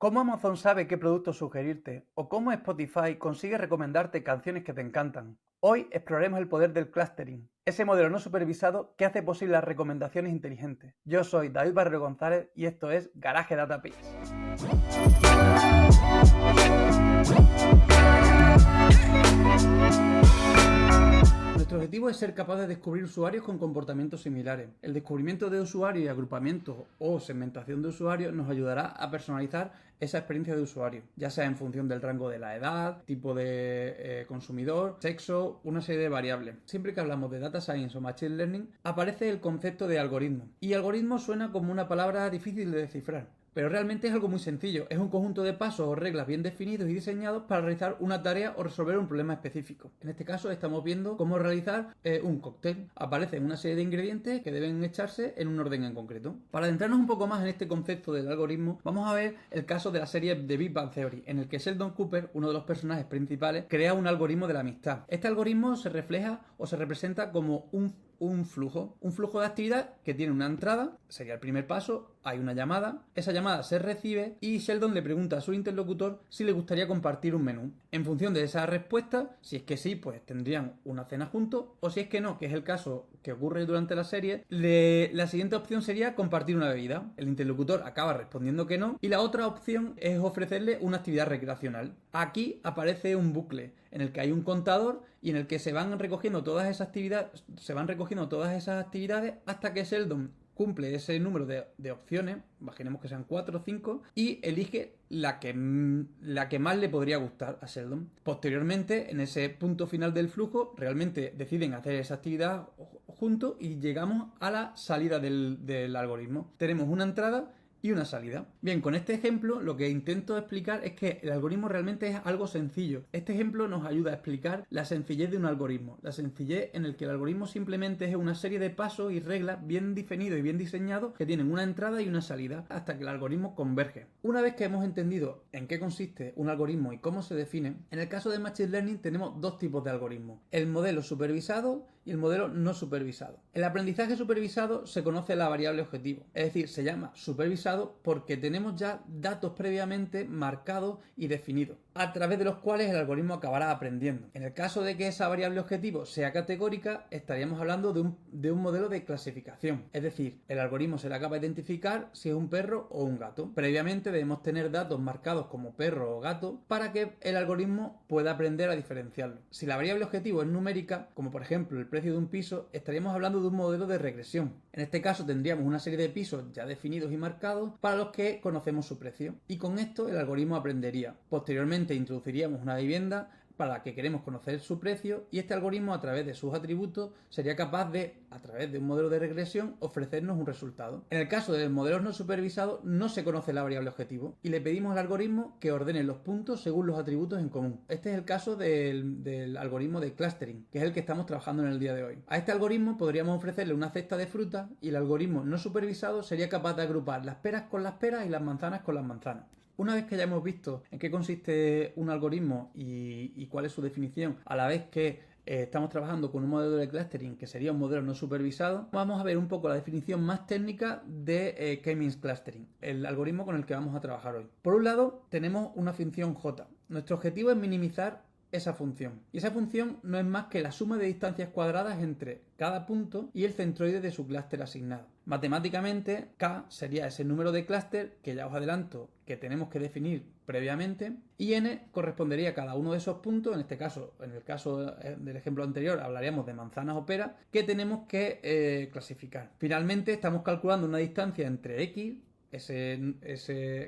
¿Cómo Amazon sabe qué producto sugerirte? ¿O cómo Spotify consigue recomendarte canciones que te encantan? Hoy exploraremos el poder del clustering, ese modelo no supervisado que hace posible las recomendaciones inteligentes. Yo soy David Barrero González y esto es Garage Data Piece. Nuestro objetivo es ser capaz de descubrir usuarios con comportamientos similares. El descubrimiento de usuarios y agrupamiento o segmentación de usuarios nos ayudará a personalizar esa experiencia de usuario, ya sea en función del rango de la edad, tipo de consumidor, sexo, una serie de variables. Siempre que hablamos de data science o machine learning, aparece el concepto de algoritmo. Y algoritmo suena como una palabra difícil de descifrar. Pero realmente es algo muy sencillo, es un conjunto de pasos o reglas bien definidos y diseñados para realizar una tarea o resolver un problema específico. En este caso estamos viendo cómo realizar un cóctel. Aparecen una serie de ingredientes que deben echarse en un orden en concreto. Para adentrarnos un poco más en este concepto del algoritmo, vamos a ver el caso de la serie The Big Bang Theory, en el que Sheldon Cooper, uno de los personajes principales, crea un algoritmo de la amistad. Este algoritmo se refleja o se representa como un flujo de actividad que tiene una entrada, sería el primer paso, hay una llamada, esa llamada se recibe y Sheldon le pregunta a su interlocutor si le gustaría compartir un menú. En función de esa respuesta, si es que sí, pues tendrían una cena juntos, o si es que no, que es el caso que ocurre durante la serie, la siguiente opción sería compartir una bebida. El interlocutor acaba respondiendo que no y la otra opción es ofrecerle una actividad recreacional. Aquí aparece un bucle en el que hay un contador y en el que se van recogiendo todas esas actividades hasta que Sheldon cumple ese número de opciones, imaginemos que sean 4 o 5, y elige la que más le podría gustar a Sheldon. Posteriormente, en ese punto final del flujo, realmente deciden hacer esa actividad juntos y llegamos a la salida del algoritmo. Tenemos una entrada y una salida. Bien, con este ejemplo lo que intento explicar es que el algoritmo realmente es algo sencillo. Este ejemplo nos ayuda a explicar la sencillez de un algoritmo, la sencillez en el que el algoritmo simplemente es una serie de pasos y reglas bien definidos y bien diseñados que tienen una entrada y una salida hasta que el algoritmo converge. Una vez que hemos entendido en qué consiste un algoritmo y cómo se define, en el caso de Machine Learning tenemos dos tipos de algoritmos, el modelo supervisado y el modelo no supervisado. El aprendizaje supervisado se conoce la variable objetivo, es decir, se llama supervisado porque tenemos ya datos previamente marcados y definidos, a través de los cuales el algoritmo acabará aprendiendo. En el caso de que esa variable objetivo sea categórica, estaríamos hablando de un modelo de clasificación, es decir, el algoritmo será capaz de identificar si es un perro o un gato. Previamente debemos tener datos marcados como perro o gato para que el algoritmo pueda aprender a diferenciarlo. Si la variable objetivo es numérica, como por ejemplo el precio de un piso, estaríamos hablando de un modelo de regresión. En este caso tendríamos una serie de pisos ya definidos y marcados para los que conocemos su precio. Y con esto el algoritmo aprendería. Posteriormente introduciríamos una vivienda para la que queremos conocer su precio y este algoritmo a través de sus atributos sería capaz de, a través de un modelo de regresión, ofrecernos un resultado. En el caso de modelos no supervisados no se conoce la variable objetivo y le pedimos al algoritmo que ordene los puntos según los atributos en común. Este es el caso del algoritmo de clustering, que es el que estamos trabajando en el día de hoy. A este algoritmo podríamos ofrecerle una cesta de fruta y el algoritmo no supervisado sería capaz de agrupar las peras con las peras y las manzanas con las manzanas. Una vez que ya hemos visto en qué consiste un algoritmo y cuál es su definición, a la vez que estamos trabajando con un modelo de clustering que sería un modelo no supervisado, vamos a ver un poco la definición más técnica de K-means clustering, el algoritmo con el que vamos a trabajar hoy. Por un lado, tenemos una función J. Nuestro objetivo es minimizar esa función. Y esa función no es más que la suma de distancias cuadradas entre cada punto y el centroide de su clúster asignado. Matemáticamente, K sería ese número de clúster que ya os adelanto que tenemos que definir previamente y N correspondería a cada uno de esos puntos, en este caso, en el caso del ejemplo anterior, hablaríamos de manzanas o peras que tenemos que clasificar. Finalmente, estamos calculando una distancia entre X,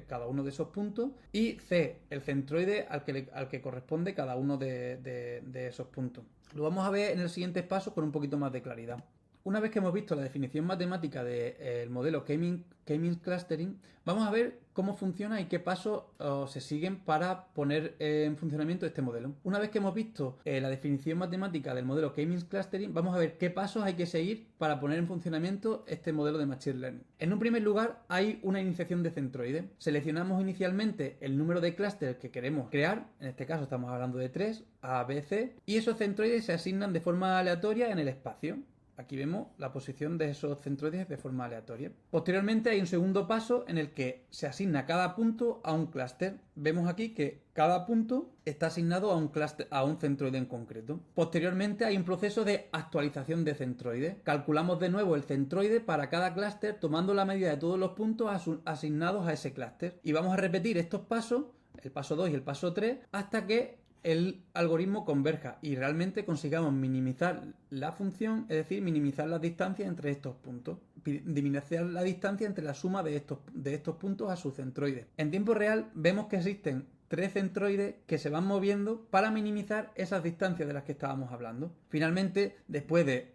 cada uno de esos puntos, y C, el centroide al que corresponde cada uno de esos puntos. Lo vamos a ver en el siguiente paso con un poquito más de claridad. Una vez que hemos visto la definición matemática del modelo K-means clustering, vamos a ver cómo funciona y qué pasos se siguen para poner en funcionamiento este modelo. Una vez que hemos visto la definición matemática del modelo K-means clustering, vamos a ver qué pasos hay que seguir para poner en funcionamiento este modelo de Machine Learning. En un primer lugar, hay una iniciación de centroide. Seleccionamos inicialmente el número de clústeres que queremos crear, en este caso estamos hablando de 3, A, B, C, y esos centroides se asignan de forma aleatoria en el espacio. Aquí vemos la posición de esos centroides de forma aleatoria. Posteriormente hay un segundo paso en el que se asigna cada punto a un clúster. Vemos aquí que cada punto está asignado a un clúster, a un centroide en concreto. Posteriormente hay un proceso de actualización de centroides. Calculamos de nuevo el centroide para cada clúster tomando la medida de todos los puntos asignados a ese clúster. Y vamos a repetir estos pasos, el paso 2 y el paso 3, hasta que el algoritmo converja y realmente consigamos minimizar la función, es decir, minimizar las distancias entre estos puntos, minimizar la distancia entre la suma de estos puntos a sus centroides. En tiempo real vemos que existen 3 centroides que se van moviendo para minimizar esas distancias de las que estábamos hablando. Finalmente, después de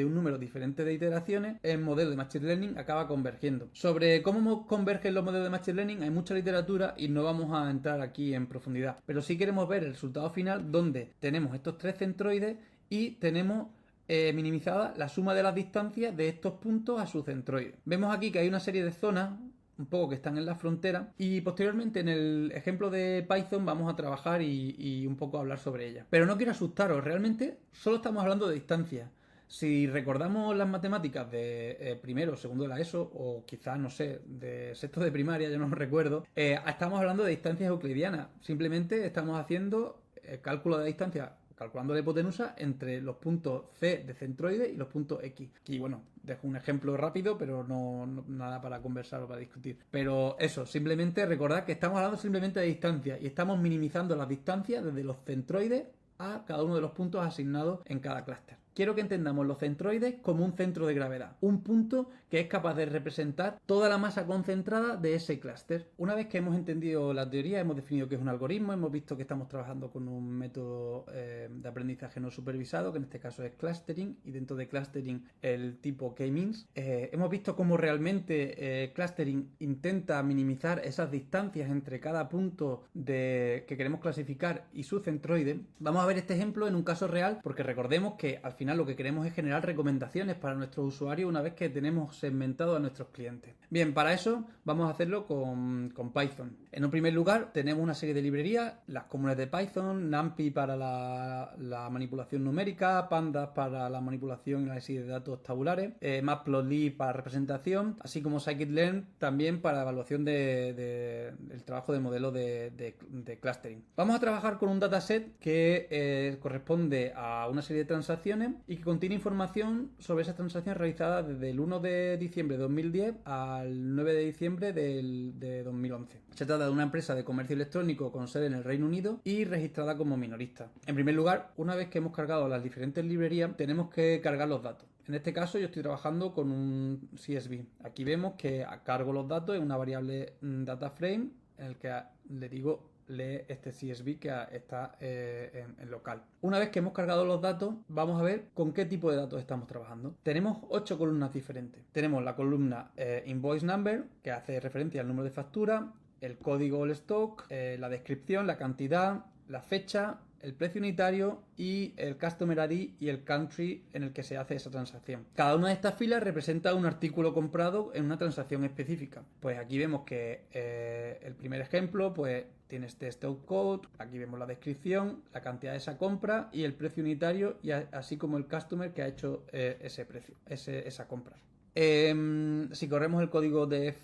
un número diferente de iteraciones, el modelo de Machine Learning acaba convergiendo. Sobre cómo convergen los modelos de Machine Learning hay mucha literatura y no vamos a entrar aquí en profundidad, pero sí queremos ver el resultado final donde tenemos estos 3 centroides y tenemos minimizada la suma de las distancias de estos puntos a su centroide. Vemos aquí que hay una serie de zonas un poco que están en la frontera y posteriormente en el ejemplo de Python vamos a trabajar y un poco hablar sobre ella. Pero no quiero asustaros, realmente solo estamos hablando de distancias. Si recordamos las matemáticas de primero o segundo de la ESO, o quizás, no sé, de sexto de primaria, yo no lo recuerdo, estamos hablando de distancias euclidianas. Simplemente estamos haciendo cálculo de distancia, calculando la hipotenusa entre los puntos C de centroide y los puntos X. Aquí, bueno, dejo un ejemplo rápido, pero no nada para conversar o para discutir. Pero eso, simplemente recordad que estamos hablando simplemente de distancia y estamos minimizando las distancias desde los centroides a cada uno de los puntos asignados en cada clúster. Quiero que entendamos los centroides como un centro de gravedad, un punto que es capaz de representar toda la masa concentrada de ese clúster. Una vez que hemos entendido la teoría, hemos definido que es un algoritmo, hemos visto que estamos trabajando con un método de aprendizaje no supervisado, que en este caso es clustering, y dentro de clustering el tipo K-means. Hemos visto cómo realmente clustering intenta minimizar esas distancias entre cada punto que queremos clasificar y su centroide. Vamos a ver este ejemplo en un caso real, porque recordemos que al final lo que queremos es generar recomendaciones para nuestros usuarios una vez que tenemos segmentado a nuestros clientes. Bien, para eso vamos a hacerlo con Python. En un primer lugar tenemos una serie de librerías, las comunes de Python, NumPy para la manipulación numérica, Pandas para la manipulación y análisis de datos tabulares, Matplotlib para representación, así como scikit-learn también para evaluación del trabajo de modelo de clustering. Vamos a trabajar con un dataset que corresponde a una serie de transacciones y que contiene información sobre esas transacciones realizadas desde el 1 de diciembre de 2010 al 9 de diciembre de 2011. Se trata de una empresa de comercio electrónico con sede en el Reino Unido y registrada como minorista. En primer lugar, una vez que hemos cargado las diferentes librerías, tenemos que cargar los datos. En este caso yo estoy trabajando con un CSV. Aquí vemos que cargo los datos en una variable DataFrame en el que le digo lee este CSV que está en local. Una vez que hemos cargado los datos, vamos a ver con qué tipo de datos estamos trabajando. Tenemos 8 columnas diferentes. Tenemos la columna Invoice Number, que hace referencia al número de factura, el código all stock, la descripción, la cantidad, la fecha, el precio unitario y el Customer ID y el country en el que se hace esa transacción. Cada una de estas filas representa un artículo comprado en una transacción específica. Pues aquí vemos que el primer ejemplo pues tiene este stock code, aquí vemos la descripción, la cantidad de esa compra y el precio unitario y así como el customer que ha hecho ese precio, esa compra. Si corremos el código de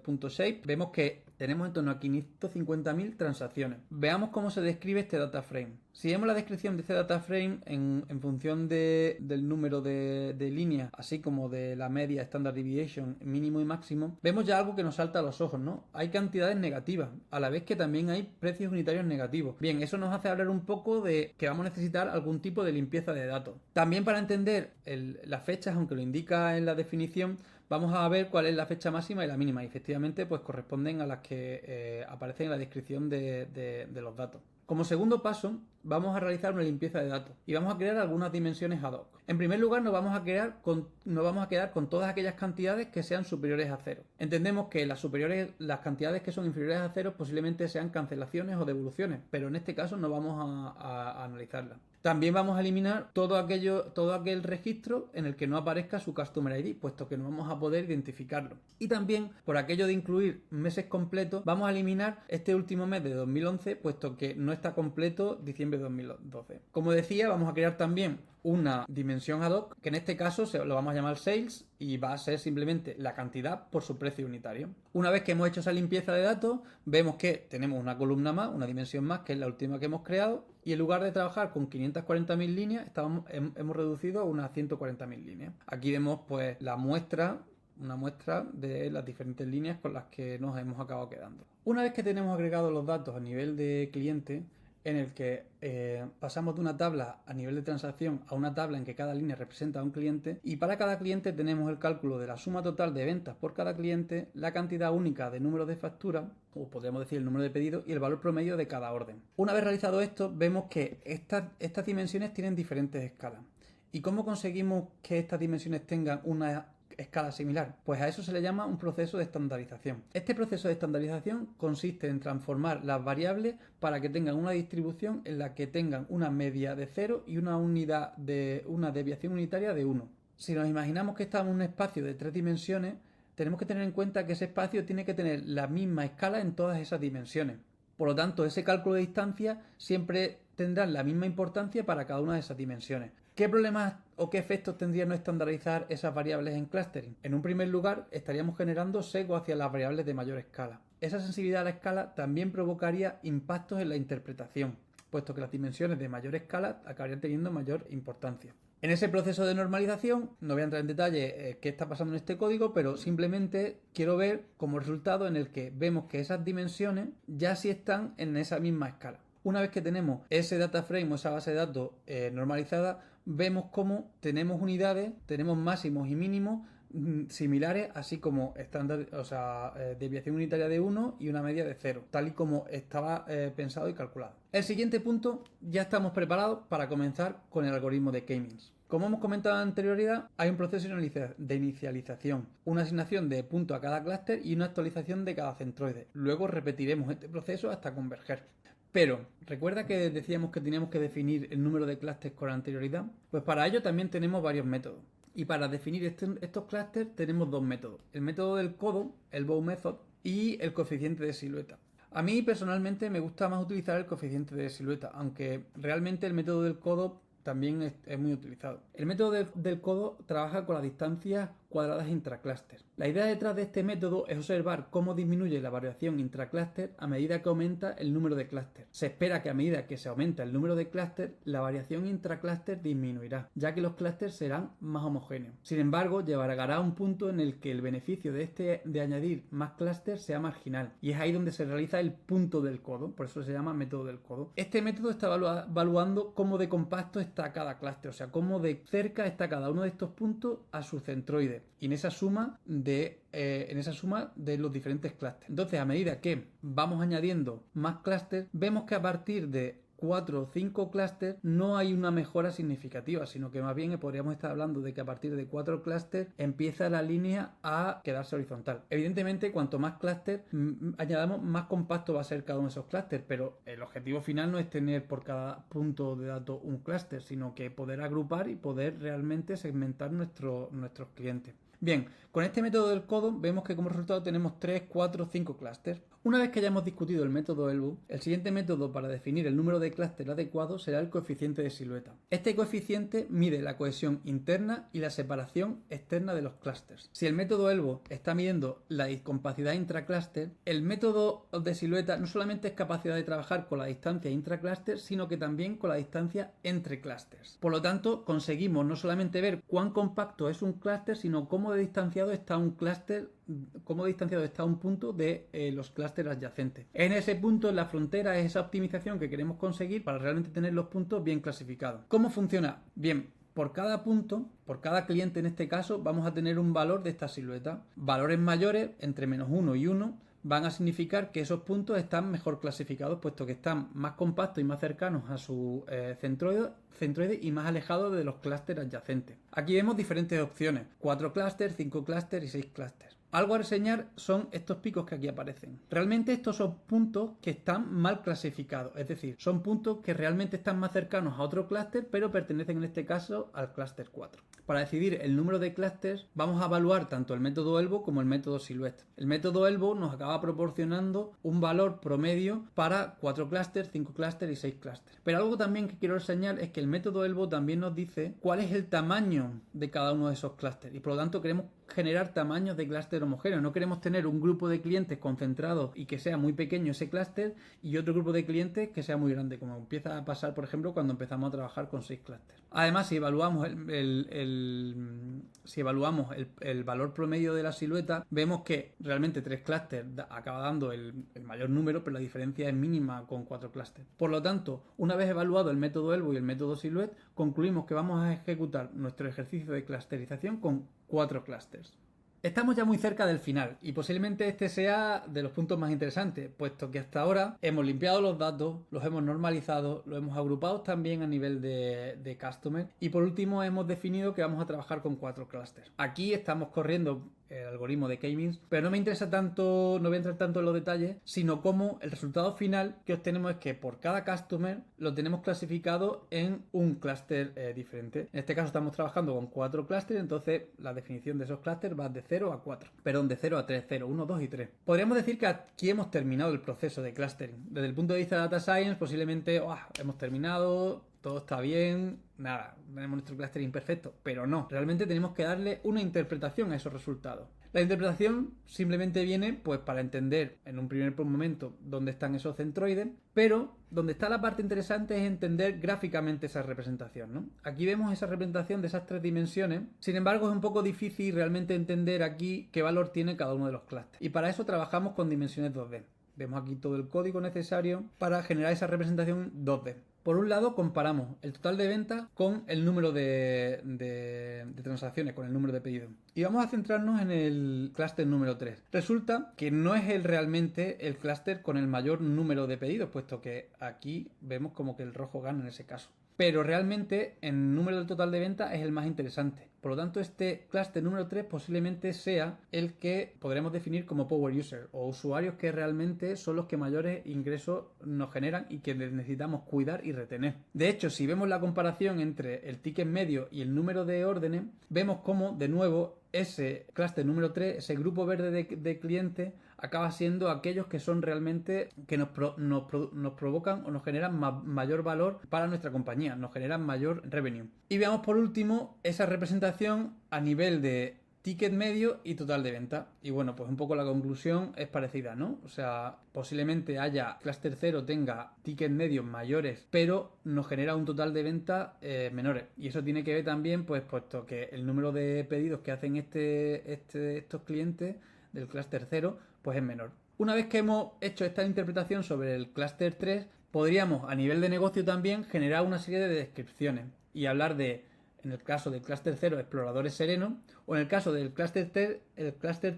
.shape, vemos que tenemos en torno a 550.000 transacciones. Veamos cómo se describe este data frame. Si vemos la descripción de este data frame en función del número de líneas, así como de la media standard deviation mínimo y máximo, vemos ya algo que nos salta a los ojos, ¿no? Hay cantidades negativas, a la vez que también hay precios unitarios negativos. Bien, eso nos hace hablar un poco de que vamos a necesitar algún tipo de limpieza de datos. También para entender las fechas, aunque lo indica en la definición, vamos a ver cuál es la fecha máxima y la mínima. Y efectivamente, pues corresponden a las que aparecen en la descripción de los datos. Como segundo paso, vamos a realizar una limpieza de datos y vamos a crear algunas dimensiones ad hoc. En primer lugar, nos vamos a quedar con todas aquellas cantidades que sean superiores a 0. Entendemos que las cantidades que son inferiores a 0 posiblemente sean cancelaciones o devoluciones, pero en este caso no vamos a analizarlas. También vamos a eliminar todo aquel registro en el que no aparezca su Customer ID, puesto que no vamos a poder identificarlo. Y también, por aquello de incluir meses completos, vamos a eliminar este último mes de 2011, puesto que no no está completo diciembre de 2012. Como decía, vamos a crear también una dimensión ad hoc, que en este caso lo vamos a llamar sales y va a ser simplemente la cantidad por su precio unitario. Una vez que hemos hecho esa limpieza de datos, vemos que tenemos una columna más, una dimensión más, que es la última que hemos creado, y en lugar de trabajar con 540.000 líneas, hemos reducido a unas 140.000 líneas. Aquí vemos pues una muestra de las diferentes líneas con las que nos hemos acabado quedando. Una vez que tenemos agregados los datos a nivel de cliente, en el que pasamos de una tabla a nivel de transacción a una tabla en que cada línea representa a un cliente, y para cada cliente tenemos el cálculo de la suma total de ventas por cada cliente, la cantidad única de números de factura, o podríamos decir el número de pedidos, y el valor promedio de cada orden. Una vez realizado esto, vemos que estas dimensiones tienen diferentes escalas. ¿Y cómo conseguimos que estas dimensiones tengan una escala similar? Pues a eso se le llama un proceso de estandarización. Este proceso de estandarización consiste en transformar las variables para que tengan una distribución en la que tengan una media de 0 y una desviación unitaria de 1. Si nos imaginamos que estamos en un espacio de 3 dimensiones, tenemos que tener en cuenta que ese espacio tiene que tener la misma escala en todas esas dimensiones. Por lo tanto, ese cálculo de distancia siempre tendrá la misma importancia para cada una de esas dimensiones. ¿Qué problemas o qué efectos tendría no estandarizar esas variables en clustering? En un primer lugar, estaríamos generando sesgo hacia las variables de mayor escala. Esa sensibilidad a la escala también provocaría impactos en la interpretación, puesto que las dimensiones de mayor escala acabarían teniendo mayor importancia. En ese proceso de normalización, no voy a entrar en detalle qué está pasando en este código, pero simplemente quiero ver como resultado en el que vemos que esas dimensiones ya sí están en esa misma escala. Una vez que tenemos ese data frame o esa base de datos normalizada, vemos cómo tenemos unidades, tenemos máximos y mínimos similares, así como estándar, desviación unitaria de 1 y una media de 0, tal y como estaba pensado y calculado. El siguiente punto, ya estamos preparados para comenzar con el algoritmo de K-means. Como hemos comentado en anterioridad, hay un proceso de inicialización, una asignación de puntos a cada clúster y una actualización de cada centroide. Luego repetiremos este proceso hasta converger. Pero, ¿recuerda que decíamos que teníamos que definir el número de clústeres con anterioridad? Pues para ello también tenemos varios métodos. Y para definir estos clústeres tenemos dos métodos. El método del codo, el bow method, y el coeficiente de silueta. A mí personalmente me gusta más utilizar el coeficiente de silueta, aunque realmente el método del codo también es muy utilizado. El método del codo trabaja con las distancias cuadradas intraclúster. La idea detrás de este método es observar cómo disminuye la variación intraclúster a medida que aumenta el número de clústeres. Se espera que a medida que se aumenta el número de clústeres, la variación intraclúster disminuirá, ya que los clústeres serán más homogéneos. Sin embargo, llegará a un punto en el que el beneficio de añadir más clústeres sea marginal, y es ahí donde se realiza el punto del codo, por eso se llama método del codo. Este método está evaluando cómo de compacto está cada clúster, o sea, cómo de cerca está cada uno de estos puntos a su centroide, y en esa suma de los diferentes clústeres. Entonces, a medida que vamos añadiendo más clústeres, vemos que a partir de 4 o 5 clústeres no hay una mejora significativa, sino que más bien podríamos estar hablando de que a partir de 4 clústeres empieza la línea a quedarse horizontal. Evidentemente, cuanto más clústeres añadamos, más compacto va a ser cada uno de esos clústeres, pero el objetivo final no es tener por cada punto de datos un clúster, sino que poder agrupar y poder realmente segmentar nuestros clientes. Bien, con este método del codo vemos que como resultado tenemos 3, 4, 5 clústeres. Una vez que hayamos discutido el método ELBO, el siguiente método para definir el número de clústeres adecuado será el coeficiente de silueta. Este coeficiente mide la cohesión interna y la separación externa de los clústeres. Si el método ELBO está midiendo la discapacidad intraclúster, el método de silueta no solamente es capacidad de trabajar con la distancia intraclúster, sino que también con la distancia entre clústeres. Por lo tanto, conseguimos no solamente ver cuán compacto es un clúster, sino cómo distanciado está un clúster, cómo distanciado está un punto de los clústeres adyacentes. En ese punto, en la frontera, es esa optimización que queremos conseguir para realmente tener los puntos bien clasificados. ¿Cómo funciona? Bien, por cada punto, por cada cliente en este caso, vamos a tener un valor de esta silueta. Valores mayores, entre -1 y 1, van a significar que esos puntos están mejor clasificados, puesto que están más compactos y más cercanos a su centroide y más alejados de los clústeres adyacentes. Aquí vemos diferentes opciones: 4 clústeres, 5 clústeres y 6 clústeres. Algo a reseñar son estos picos que aquí aparecen. Realmente estos son puntos que están mal clasificados, es decir, son puntos que realmente están más cercanos a otro clúster, pero pertenecen en este caso al clúster 4. Para decidir el número de clústeres vamos a evaluar tanto el método ELBO como el método Silhouette. El método ELBO nos acaba proporcionando un valor promedio para 4 clústeres, 5 clústeres y 6 clústeres. Pero algo también que quiero enseñar es que el método ELBO también nos dice cuál es el tamaño de cada uno de esos clústeres y por lo tanto queremos generar tamaños de clúster homogéneos. No queremos tener un grupo de clientes concentrados y que sea muy pequeño ese clúster y otro grupo de clientes que sea muy grande, como empieza a pasar, por ejemplo, cuando empezamos a trabajar con 6 clústeres. Además, si evaluamos el valor promedio de la silueta, vemos que realmente 3 clústeres acaba dando el mayor número, pero la diferencia es mínima con 4 clústeres. Por lo tanto, una vez evaluado el método ELBO y el método Silhouette, concluimos que vamos a ejecutar nuestro ejercicio de clusterización con 4 clústeres. Estamos ya muy cerca del final y posiblemente este sea de los puntos más interesantes, puesto que hasta ahora hemos limpiado los datos, los hemos normalizado, los hemos agrupado también a nivel de customer y por último hemos definido que vamos a trabajar con 4 clústeres. Aquí estamos corriendo el algoritmo de K-means, pero no me interesa tanto, no voy a entrar tanto en los detalles, sino como el resultado final que obtenemos es que por cada customer lo tenemos clasificado en un clúster diferente. En este caso estamos trabajando con 4 clústeres, entonces la definición de esos clústeres va de 0 a 4. Perdón, de 0 a 3, 0, 1, 2 y 3. Podríamos decir que aquí hemos terminado el proceso de clustering. Desde el punto de vista de Data Science, posiblemente hemos terminado, todo está bien, nada, tenemos nuestro clustering perfecto, pero no, realmente tenemos que darle una interpretación a esos resultados. La interpretación simplemente viene pues para entender en un primer momento dónde están esos centroides, pero donde está la parte interesante es entender gráficamente esa representación, ¿no? Aquí vemos esa representación de esas 3 dimensiones, sin embargo es un poco difícil realmente entender aquí qué valor tiene cada uno de los clústeres. Y para eso trabajamos con dimensiones 2D. Vemos aquí todo el código necesario para generar esa representación 2D. Por un lado, comparamos el total de ventas con el número de transacciones, con el número de pedidos. Y vamos a centrarnos en el clúster número 3. Resulta que no es realmente el clúster con el mayor número de pedidos, puesto que aquí vemos como que el rojo gana en ese caso. Pero realmente el número del total de ventas es el más interesante. Por lo tanto, este clúster número 3 posiblemente sea el que podremos definir como Power User o usuarios que realmente son los que mayores ingresos nos generan y que necesitamos cuidar y retener. De hecho, si vemos la comparación entre el ticket medio y el número de órdenes, vemos cómo, de nuevo, ese clúster número 3, ese grupo verde de clientes, acaba siendo aquellos que son realmente que nos provocan o nos generan mayor valor para nuestra compañía, nos generan mayor revenue. Y veamos por último esa representación a nivel de ticket medio y total de venta. Y bueno, pues un poco la conclusión es parecida, ¿no? O sea, posiblemente haya clúster 0 tenga ticket medios mayores, pero nos genera un total de venta menores. Y eso tiene que ver también, pues, puesto que el número de pedidos que hacen estos clientes del clúster 0, pues es menor. Una vez que hemos hecho esta interpretación sobre el clúster 3, podríamos a nivel de negocio también generar una serie de descripciones y hablar de, en el caso del clúster 0, exploradores serenos, o en el caso del clúster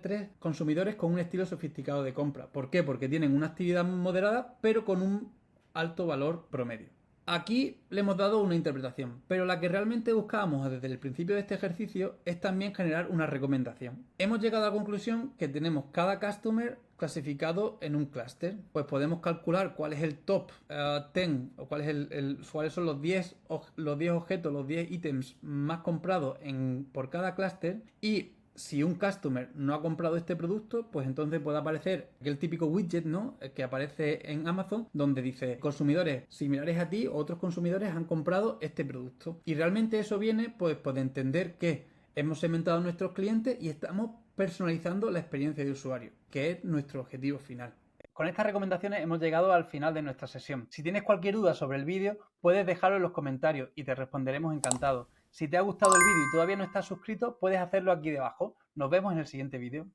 3, consumidores con un estilo sofisticado de compra. ¿Por qué? Porque tienen una actividad moderada, pero con un alto valor promedio. Aquí le hemos dado una interpretación, pero la que realmente buscábamos desde el principio de este ejercicio es también generar una recomendación. Hemos llegado a la conclusión que tenemos cada customer clasificado en un clúster. Pues podemos calcular cuál es el top 10 o cuáles son los 10 objetos, los 10 ítems más comprados por cada clúster y si un customer no ha comprado este producto, pues entonces puede aparecer aquel típico widget, ¿no? Que aparece en Amazon, donde dice consumidores similares a ti o otros consumidores han comprado este producto. Y realmente eso viene pues de entender que hemos segmentado a nuestros clientes y estamos personalizando la experiencia de usuario, que es nuestro objetivo final. Con estas recomendaciones hemos llegado al final de nuestra sesión. Si tienes cualquier duda sobre el vídeo, puedes dejarlo en los comentarios y te responderemos encantados. Si te ha gustado el vídeo y todavía no estás suscrito, puedes hacerlo aquí debajo. Nos vemos en el siguiente vídeo.